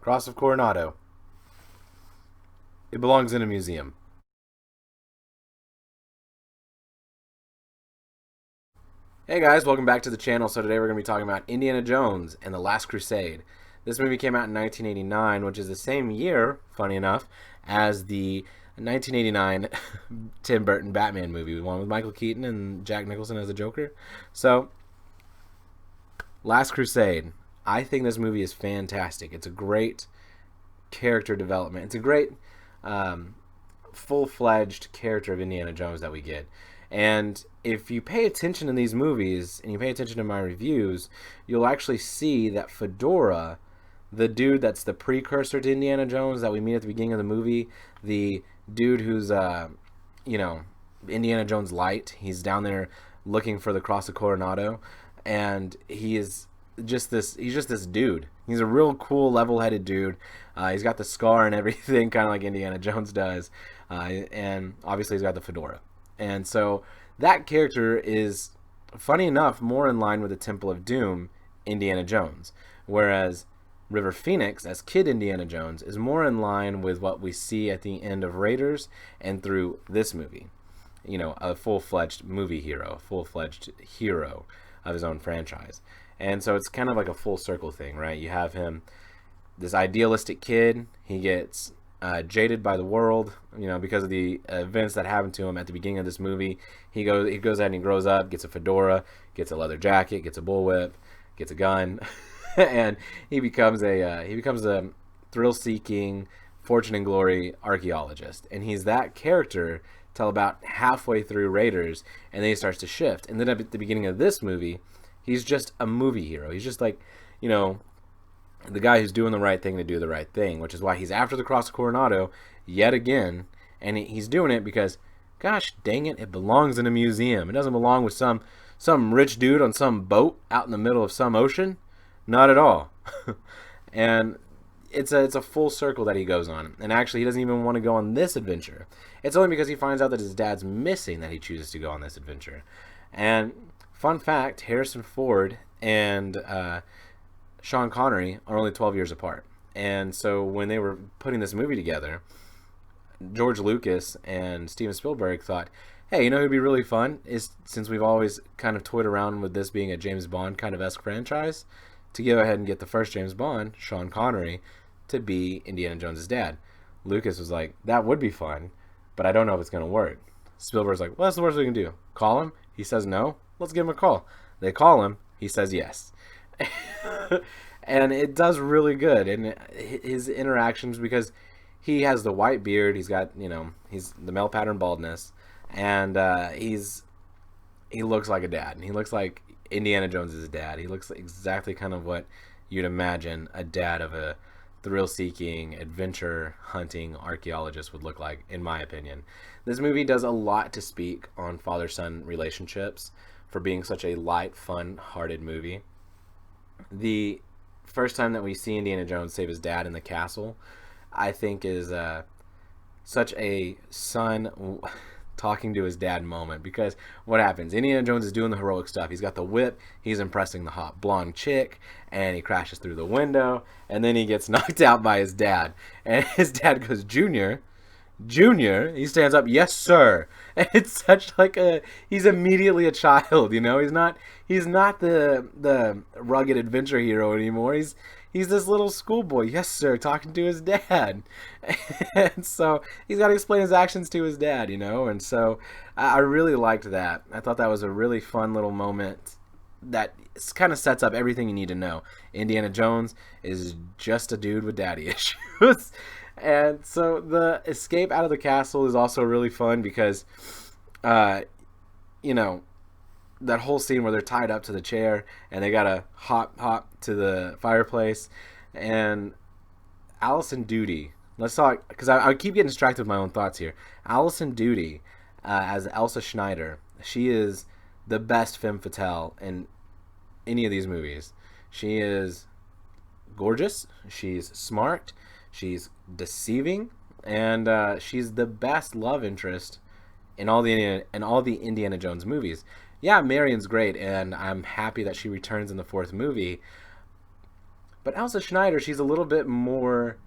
Cross of Coronado. It belongs in a museum. Hey guys, welcome back to the channel. So today we're going to be talking about Indiana Jones and the Last Crusade. This movie came out in 1989, which is the same year, funny enough, as the 1989 Tim Burton Batman movie, the one with Michael Keaton and Jack Nicholson as the Joker. So, Last Crusade. I think this movie is fantastic. It's a great character development. It's a great full-fledged character of Indiana Jones that we get. And if you pay attention to these movies and you pay attention to my reviews, you'll actually see that Fedora, the dude that's the precursor to Indiana Jones that we meet at the beginning of the movie, the dude who's, Indiana Jones light, he's down there looking for the Cross of Coronado, and he's just this dude. He's a real cool, level-headed dude. He's got the scar and everything, kind of like Indiana Jones does, and obviously he's got the fedora. And so that character is, funny enough, more in line with the Temple of Doom, Indiana Jones, whereas River Phoenix, as Kid Indiana Jones, is more in line with what we see at the end of Raiders and through this movie. You know, a full-fledged movie hero, full-fledged hero of his own franchise. And so it's kind of like a full circle thing, right? You have him, this idealistic kid, he gets jaded by the world, because of the events that happened to him at the beginning of this movie. He goes ahead and he grows up, gets a fedora, gets a leather jacket, gets a bullwhip, gets a gun, and he becomes a thrill-seeking, fortune and glory archaeologist. And he's that character till about halfway through Raiders, and then he starts to shift. And then at the beginning of this movie, he's just a movie hero. He's just like, the guy who's doing the right thing to do the right thing, which is why he's after the Cross of Coronado yet again. And he's doing it because, gosh dang it, it belongs in a museum. It doesn't belong with some rich dude on some boat out in the middle of some ocean. Not at all. And it's a full circle that he goes on. And actually, he doesn't even want to go on this adventure. It's only because he finds out that his dad's missing that he chooses to go on this adventure. And fun fact, Harrison Ford and Sean Connery are only 12 years apart. And so when they were putting this movie together, George Lucas and Steven Spielberg thought, hey, who'd be really fun is, since we've always kind of toyed around with this being a James Bond kind of esque franchise, to go ahead and get the first James Bond, Sean Connery, to be Indiana Jones' dad. Lucas was like, that would be fun, but I don't know if it's going to work. Spielberg's like, well, that's the worst we can do. Call him? He says no. Let's give him a call. They call him. He says yes. And it does really good. And his interactions, because he has the white beard, he's got, he's the male pattern baldness, and he looks like a dad. And he looks like Indiana Jones' dad. He looks exactly kind of what you'd imagine a dad of a thrill-seeking, adventure-hunting archaeologist would look like, in my opinion. This movie does a lot to speak on father-son relationships for being such a light, fun-hearted movie. The first time that we see Indiana Jones save his dad in the castle, I think is such a son talking to his dad moment, because what happens? Indiana Jones is doing the heroic stuff. He's got the whip, he's impressing the hot blonde chick, and he crashes through the window, and then he gets knocked out by his dad. And his dad goes, Junior, he stands up, yes sir. And it's such like he's immediately a child, he's not the rugged adventure hero anymore. He's this little schoolboy, yes sir, talking to his dad. And so he's got to explain his actions to his dad, and so I really liked that. I thought that was a really fun little moment that kind of sets up everything you need to know. Indiana Jones is just a dude with daddy issues. And so the escape out of the castle is also really fun because, that whole scene where they're tied up to the chair and they gotta hop to the fireplace. And Allison Doody, let's talk, because I keep getting distracted with my own thoughts here. Allison Doody, as Elsa Schneider, she is the best femme fatale in any of these movies. She is gorgeous, she's smart, she's deceiving, and she's the best love interest in all the Indiana Jones movies. Yeah, Marion's great, and I'm happy that she returns in the fourth movie. But Elsa Schneider, she's a little bit more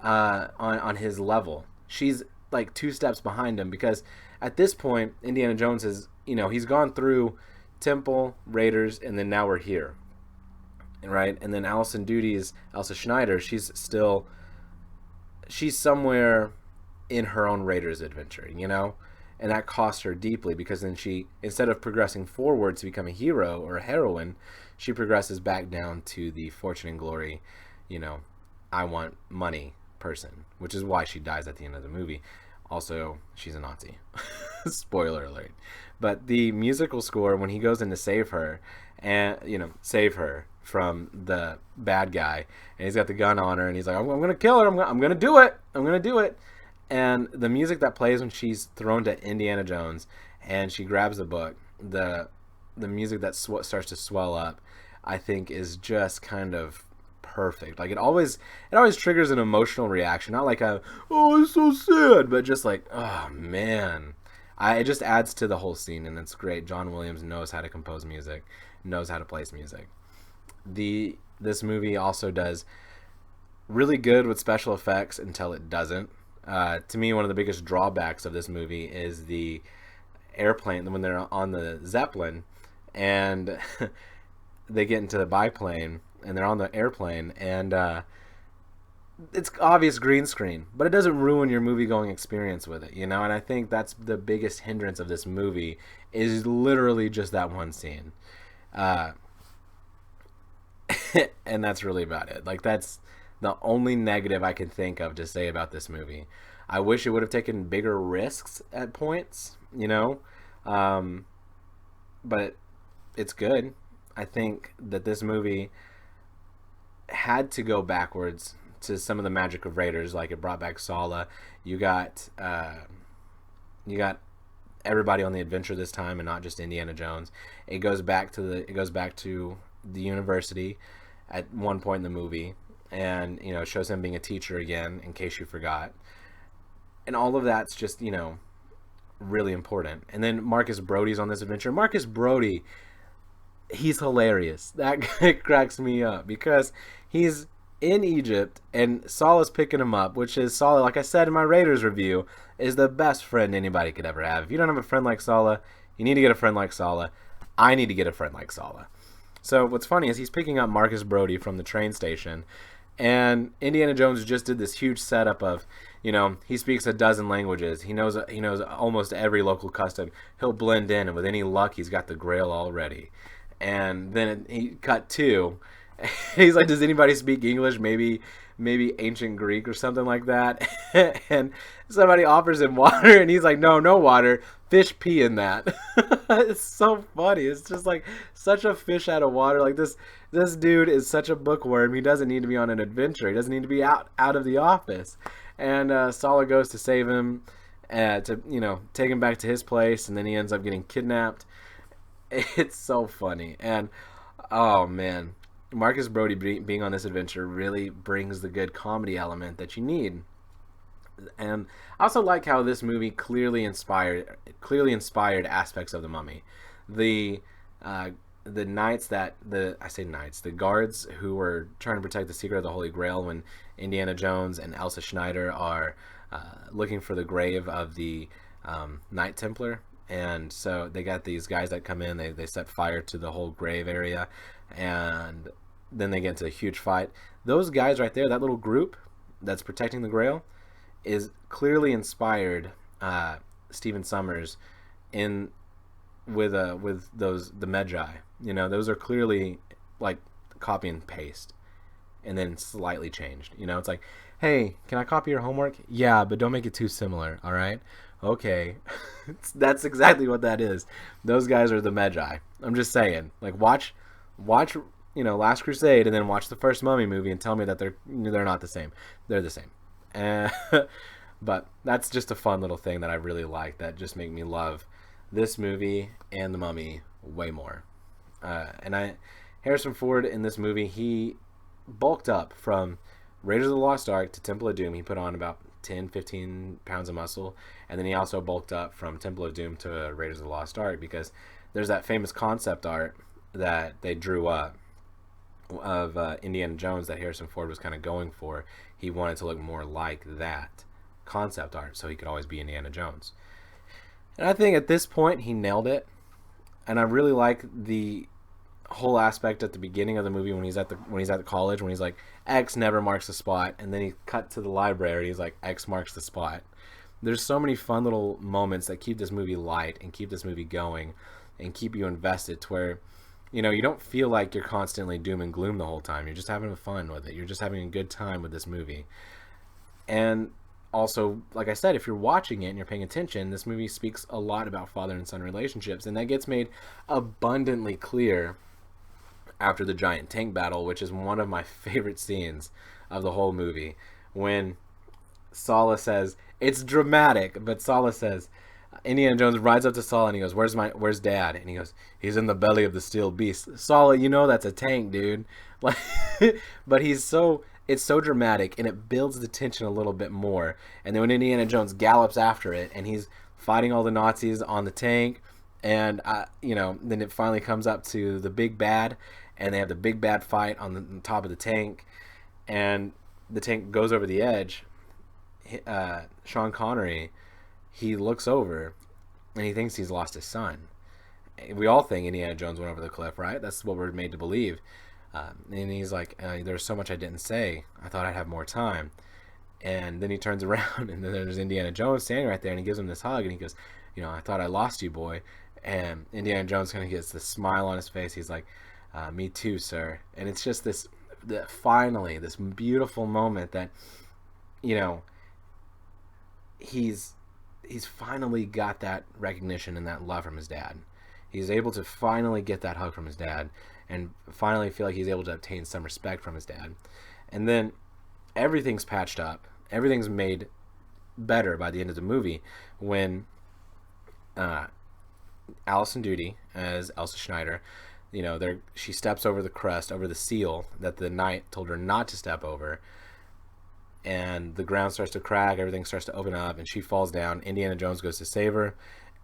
on his level. She's like two steps behind him because at this point, Indiana Jones has, he's gone through Temple, Raiders, and then now we're here, right? And then Alison Duty's Elsa Schneider, she's somewhere in her own Raiders adventure, and that cost her deeply because then she, instead of progressing forward to become a hero or a heroine, she progresses back down to the fortune and glory, I want money person, which is why she dies at the end of the movie. Also, she's a Nazi. Spoiler alert. But the musical score, when he goes in to save her, and save her from the bad guy, and he's got the gun on her, and he's like, I'm gonna kill her. I'm gonna do it. I'm gonna do it. And the music that plays when she's thrown to Indiana Jones, and she grabs the book, the music that starts to swell up, I think is just kind of perfect. Like it always triggers an emotional reaction, not like oh, it's so sad, but just like, oh man, it just adds to the whole scene, and it's great. John Williams knows how to compose music, knows how to place music. This movie also does really good with special effects until it doesn't. To me, one of the biggest drawbacks of this movie is the airplane when they're on the Zeppelin and they get into the biplane and they're on the airplane, and it's obvious green screen, but it doesn't ruin your movie going experience with it, and I think that's the biggest hindrance of this movie is literally just that one scene, and that's really about it. Like that's the only negative I can think of to say about this movie. I wish it would have taken bigger risks at points, but it's good. I think that this movie had to go backwards to some of the magic of Raiders, like it brought back Sala. You got everybody on the adventure this time, and not just Indiana Jones. It goes back to the university at one point in the movie, and it shows him being a teacher again, in case you forgot. And all of that's just really important. And then Marcus Brody's on this adventure. Marcus Brody, he's hilarious. That guy cracks me up because he's in Egypt and Salah's picking him up, which is Salah, like I said in my Raiders review, is the best friend anybody could ever have. If you don't have a friend like Salah, you need to get a friend like Salah. I need to get a friend like Salah. So what's funny is he's picking up Marcus Brody from the train station, and Indiana Jones just did this huge setup of, he speaks a dozen languages. He knows almost every local custom. He'll blend in, and with any luck, he's got the Grail already. And then he cut two. He's like, does anybody speak English? Maybe ancient Greek or something like that. And somebody offers him water, and he's like, no water. Fish pee in that. It's so funny. It's just like such a fish out of water. Like this dude is such a bookworm. He doesn't need to be on an adventure. He doesn't need to be out of the office. And Sala goes to save him, to take him back to his place, and then he ends up getting kidnapped. It's so funny. And oh man, Marcus Brody being on this adventure really brings the good comedy element that you need. And I also like how this movie clearly inspired aspects of The Mummy. The knights the guards who were trying to protect the secret of the Holy Grail when Indiana Jones and Elsa Schneider are looking for the grave of the Knight Templar. And so they got these guys that come in, they set fire to the whole grave area, and then they get into a huge fight. Those guys right there, that little group that's protecting the Grail, is clearly inspired Stephen Sommers with the Magi. Those are clearly like copy and paste and then slightly changed. It's like, hey, can I copy your homework? Yeah, but don't make it too similar, all right? Okay. That's exactly what that is. Those guys are the Magi. I'm just saying. Like watch Last Crusade and then watch the first Mummy movie and tell me that they're not the same. They're the same. But that's just a fun little thing that I really like that just make me love this movie and The Mummy way more. Harrison Ford in this movie, he bulked up from Raiders of the Lost Ark to Temple of Doom. He put on about 10-15 pounds of muscle, and then he also bulked up from Temple of Doom to Raiders of the Lost Ark because there's that famous concept art that they drew up of Indiana Jones that Harrison Ford was kind of going for. He wanted to look more like that concept art, so he could always be Indiana Jones. And I think at this point he nailed it. And I really like the whole aspect at the beginning of the movie when he's at the college, when he's like, X never marks the spot, and then he cut to the library, he's like, X marks the spot. There's so many fun little moments that keep this movie light and keep this movie going and keep you invested, to where you don't feel like you're constantly doom and gloom the whole time. You're just having fun with it. You're just having a good time with this movie. And also, like I said, if you're watching it and you're paying attention, this movie speaks a lot about father and son relationships, and that gets made abundantly clear after the giant tank battle, which is one of my favorite scenes of the whole movie. When Sala says, it's dramatic, but Sala says, Indiana Jones rides up to Sala and he goes, where's Dad? And he goes, he's in the belly of the steel beast. Sala, that's a tank, dude. Like, but it's so dramatic, and it builds the tension a little bit more. And then when Indiana Jones gallops after it, and he's fighting all the Nazis on the tank, and then it finally comes up to the big bad, and they have the big bad fight on the top of the tank, and the tank goes over the edge. Sean Connery, he looks over, and he thinks he's lost his son. We all think Indiana Jones went over the cliff, right? That's what we're made to believe. And he's like, there's so much I didn't say. I thought I'd have more time. And then he turns around, and then there's Indiana Jones standing right there, and he gives him this hug, and he goes, I thought I lost you, boy. And Indiana Jones kind of gets this smile on his face. He's like, me too, sir. And it's just finally, this beautiful moment that, he's finally got that recognition and that love from his dad. He's able to finally get that hug from his dad, and finally feel like he's able to obtain some respect from his dad. And then everything's patched up. Everything's made better by the end of the movie when Alison Doody as Elsa Schneider, she steps over the crest, over the seal that the knight told her not to step over, and the ground starts to crack, everything starts to open up, and she falls down. Indiana Jones goes to save her.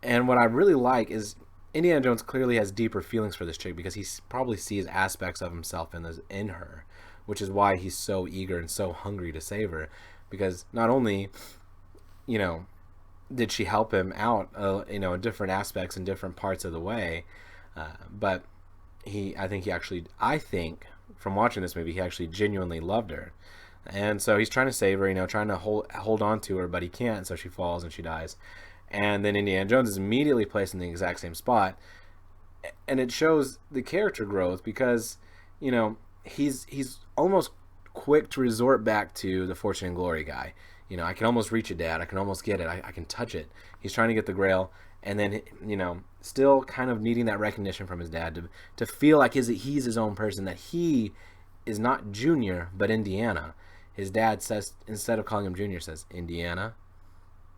And what I really like is Indiana Jones clearly has deeper feelings for this chick, because he probably sees aspects of himself in her, which is why he's so eager and so hungry to save her. Because not only, did she help him out, in different aspects and different parts of the way, but I think from watching this movie, he actually genuinely loved her. And so he's trying to save her, trying to hold on to her, but he can't, so she falls and she dies. And then Indiana Jones is immediately placed in the exact same spot. And it shows the character growth, because, he's almost quick to resort back to the Fortune and Glory guy. I can almost reach it, Dad. I can almost get it. I can touch it. He's trying to get the Grail. And then, still kind of needing that recognition from his dad to feel like he's his own person, that he is not Junior, but Indiana. His dad says, instead of calling him Junior, says, Indiana.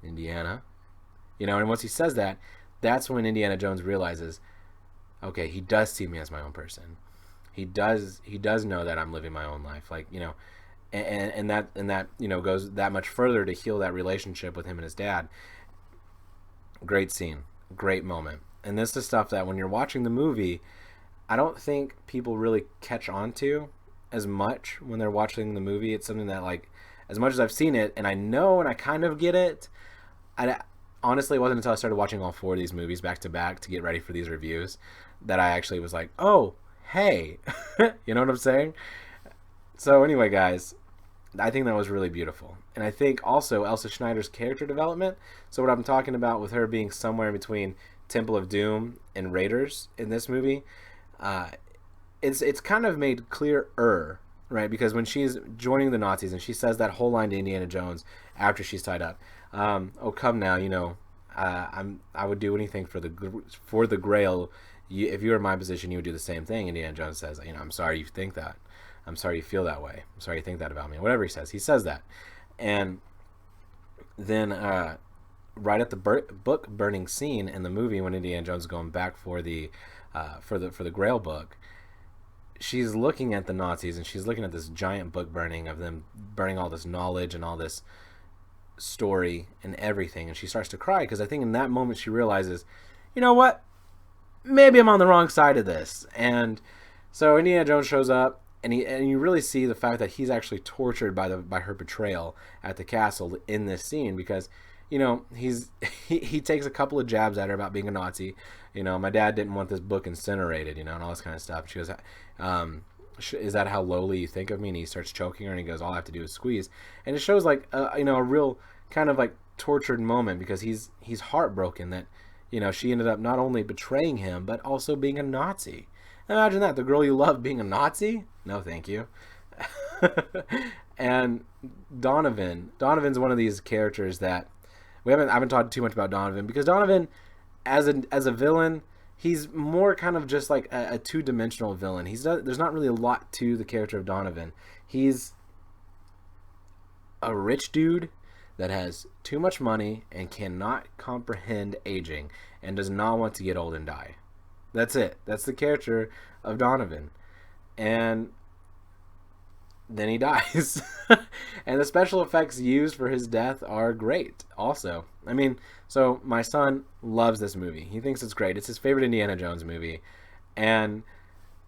And once he says that, that's when Indiana Jones realizes, okay, he does see me as my own person. He does know that I'm living my own life. Like, and that goes that much further to heal that relationship with him and his dad. Great scene, great moment. And this is stuff that when you're watching the movie, I don't think people really catch on to as much when they're watching the movie. It's something that, like, as much as I've seen it and I know and I kind of get it, honestly, it wasn't until I started watching all 4 of these movies back to back to get ready for these reviews that I actually was like, oh, hey, you know what I'm saying? So anyway, guys, I think that was really beautiful. And I think also Elsa Schneider's character development, so what I'm talking about with her being somewhere between Temple of Doom and Raiders in this movie, it's kind of made clearer, right? Because when she's joining the Nazis and she says that whole line to Indiana Jones after she's tied up, oh, come now, I would do anything for the Grail. If you were in my position, you would do the same thing. Indiana Jones says, I'm sorry you think that. I'm sorry you feel that way. I'm sorry you think that about me. Whatever he says that. And then right at the book burning scene in the movie, when Indiana Jones is going back for the Grail book, she's looking at the Nazis and she's looking at this giant book burning of them burning all this knowledge and all this story and everything, and she starts to cry, because I think in that moment she realizes, you know what, maybe I'm on the wrong side of this. And so Indiana Jones shows up and you really see the fact that he's actually tortured by her betrayal at the castle in this scene, because he takes a couple of jabs at her about being a Nazi. My dad didn't want this book incinerated, and all this kind of stuff. She goes, is that how lowly you think of me? And he starts choking her, and he goes, all I have to do is squeeze. And it shows like a real kind of like tortured moment, because he's heartbroken that she ended up not only betraying him but also being a Nazi. Imagine that, the girl you love being a Nazi? No, thank you. And Donovan's one of these characters that I haven't talked too much about Donovan, because Donovan, as a villain, he's more kind of just like a two-dimensional villain. There's not really a lot to the character of Donovan. He's a rich dude that has too much money and cannot comprehend aging and does not want to get old and die. That's it. That's the character of Donovan. And then he dies. And the special effects used for his death are great also. I mean, so my son loves this movie. He thinks it's great. It's his favorite Indiana Jones movie. And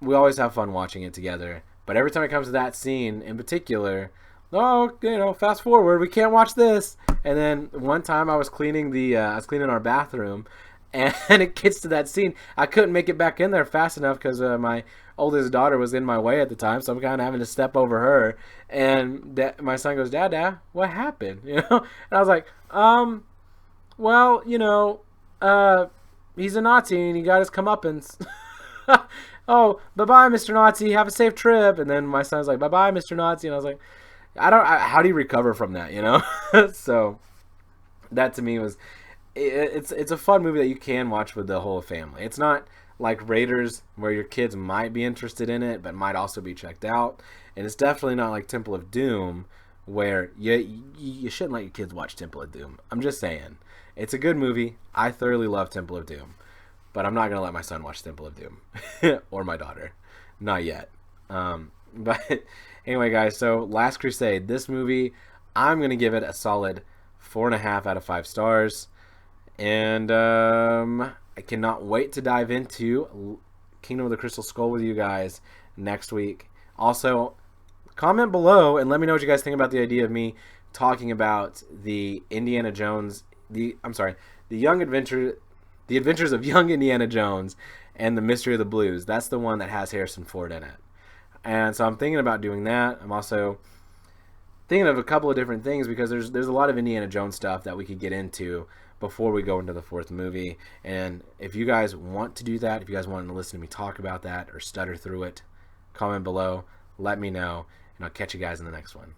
we always have fun watching it together. But every time it comes to that scene in particular, fast forward, we can't watch this. And then one time I was cleaning our bathroom, and it gets to that scene. I couldn't make it back in there fast enough because my oldest daughter was in my way at the time, so I'm kind of having to step over her. And my son goes, Dad, what happened? And I was like, well, he's a Nazi and he got his comeuppance. Oh, bye-bye, Mr. Nazi. Have a safe trip. And then my son's like, bye-bye, Mr. Nazi. And I was like, how do you recover from that, So that to me was, it's a fun movie that you can watch with the whole family. It's not like Raiders, where your kids might be interested in it, but might also be checked out. And it's definitely not like Temple of Doom, where you shouldn't let your kids watch Temple of Doom. I'm just saying. It's a good movie. I thoroughly love Temple of Doom. But I'm not going to let my son watch Temple of Doom. Or my daughter. Not yet. But anyway, guys, so Last Crusade. This movie, I'm going to give it a solid 4.5 out of 5 stars. And I cannot wait to dive into Kingdom of the Crystal Skull with you guys next week. Also, comment below and let me know what you guys think about the idea of me talking about the Adventures of Young Indiana Jones and the Mystery of the Blues. That's the one that has Harrison Ford in it. And so I'm thinking about doing that. I'm also thinking of a couple of different things, because there's a lot of Indiana Jones stuff that we could get into before we go into the 4th movie. And if you guys want to do that, if you guys want to listen to me talk about that or stutter through it, comment below, let me know, and I'll catch you guys in the next one.